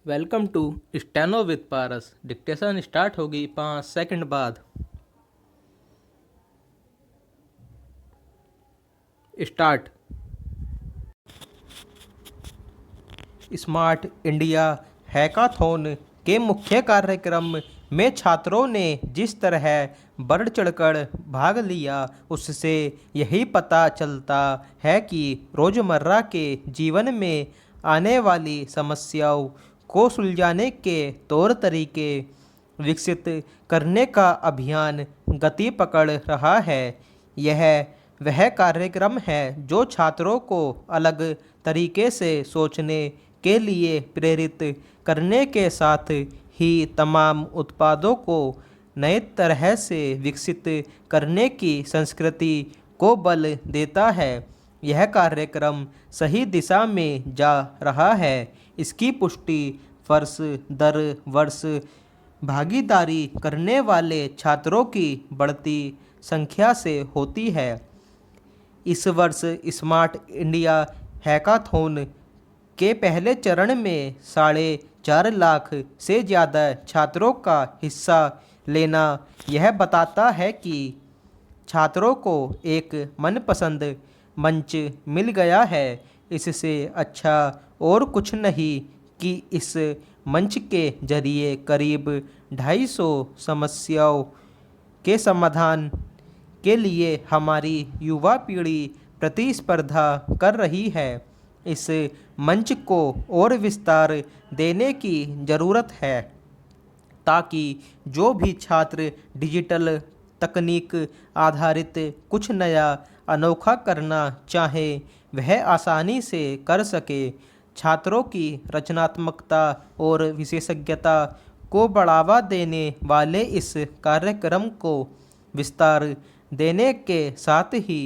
Welcome to steno with Paras. Dictation start होगी 5 second बाद। Start. Smart India hackathon के मुख्य कार्यक्रम में छात्रों ने जिस तरह बढ़ चढ़कर भाग लिया उससे यही पता चलता है कि रोज़मर्रा के जीवन में आने वाली समस्याओं को सुलझाने के तौर तरीके विकसित करने का अभियान गति पकड़ रहा है। यह वह कार्यक्रम है जो छात्रों को अलग तरीके से सोचने के लिए प्रेरित करने के साथ ही तमाम उत्पादों को नए तरह से विकसित करने की संस्कृति को बल देता है। यह कार्यक्रम सही दिशा में जा रहा है, इसकी पुष्टि वर्ष दर वर्ष भागीदारी करने वाले छात्रों की बढ़ती संख्या से होती है। इस वर्ष स्मार्ट इंडिया हैकाथॉन के पहले चरण में 4.5 लाख से ज़्यादा छात्रों का हिस्सा लेना यह बताता है कि छात्रों को एक मनपसंद मंच मिल गया है। इससे अच्छा और कुछ नहीं कि इस मंच के जरिए करीब 250 समस्याओं के समाधान के लिए हमारी युवा पीढ़ी प्रतिस्पर्धा कर रही है। इस मंच को और विस्तार देने की ज़रूरत है ताकि जो भी छात्र डिजिटल तकनीक आधारित कुछ नया अनोखा करना चाहे वह आसानी से कर सके। छात्रों की रचनात्मकता और विशेषज्ञता को बढ़ावा देने वाले इस कार्यक्रम को विस्तार देने के साथ ही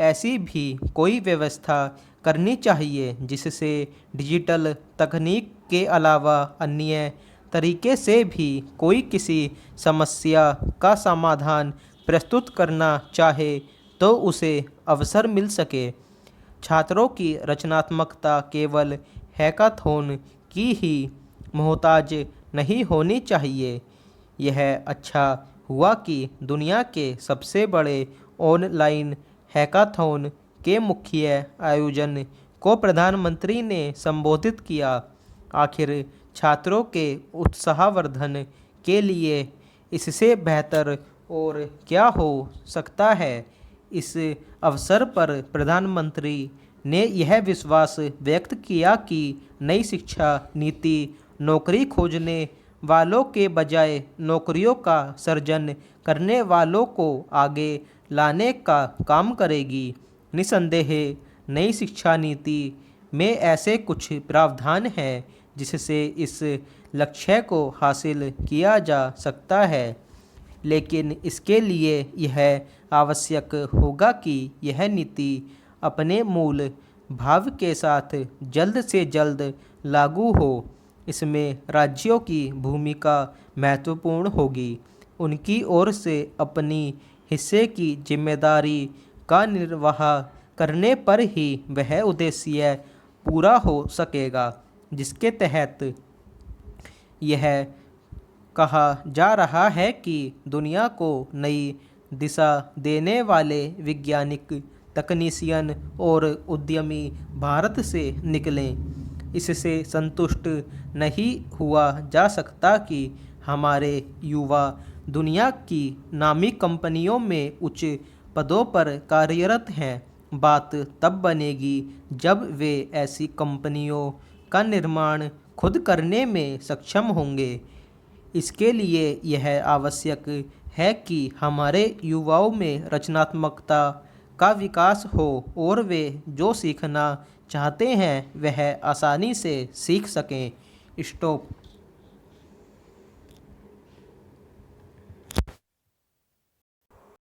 ऐसी भी कोई व्यवस्था करनी चाहिए जिससे डिजिटल तकनीक के अलावा अन्य तरीके से भी कोई किसी समस्या का समाधान प्रस्तुत करना चाहे तो उसे अवसर मिल सके। छात्रों की रचनात्मकता केवल हैकाथॉन की ही मोहताज नहीं होनी चाहिए। यह अच्छा हुआ कि दुनिया के सबसे बड़े ऑनलाइन हैकाथॉन के मुख्य आयोजन को प्रधानमंत्री ने संबोधित किया। आखिर छात्रों के उत्साहवर्धन के लिए इससे बेहतर और क्या हो सकता है। इस अवसर पर प्रधानमंत्री ने यह विश्वास व्यक्त किया कि नई शिक्षा नीति नौकरी खोजने वालों के बजाय नौकरियों का सृजन करने वालों को आगे लाने का काम करेगी। निसंदेह नई शिक्षा नीति में ऐसे कुछ प्रावधान हैं जिससे इस लक्ष्य को हासिल किया जा सकता है, लेकिन इसके लिए यह आवश्यक होगा कि यह नीति अपने मूल भाव के साथ जल्द से जल्द लागू हो। इसमें राज्यों की भूमिका महत्वपूर्ण होगी। उनकी ओर से अपनी हिस्से की जिम्मेदारी का निर्वाह करने पर ही वह उद्देश्य पूरा हो सकेगा जिसके तहत यह कहा जा रहा है कि दुनिया को नई दिशा देने वाले वैज्ञानिक तकनीशियन और उद्यमी भारत से निकलें। इससे संतुष्ट नहीं हुआ जा सकता कि हमारे युवा दुनिया की नामी कंपनियों में उच्च पदों पर कार्यरत हैं। बात तब बनेगी जब वे ऐसी कंपनियों का निर्माण खुद करने में सक्षम होंगे। इसके लिए यह आवश्यक है कि हमारे युवाओं में रचनात्मकता का विकास हो और वे जो सीखना चाहते हैं वह आसानी से सीख सकें। स्टॉप।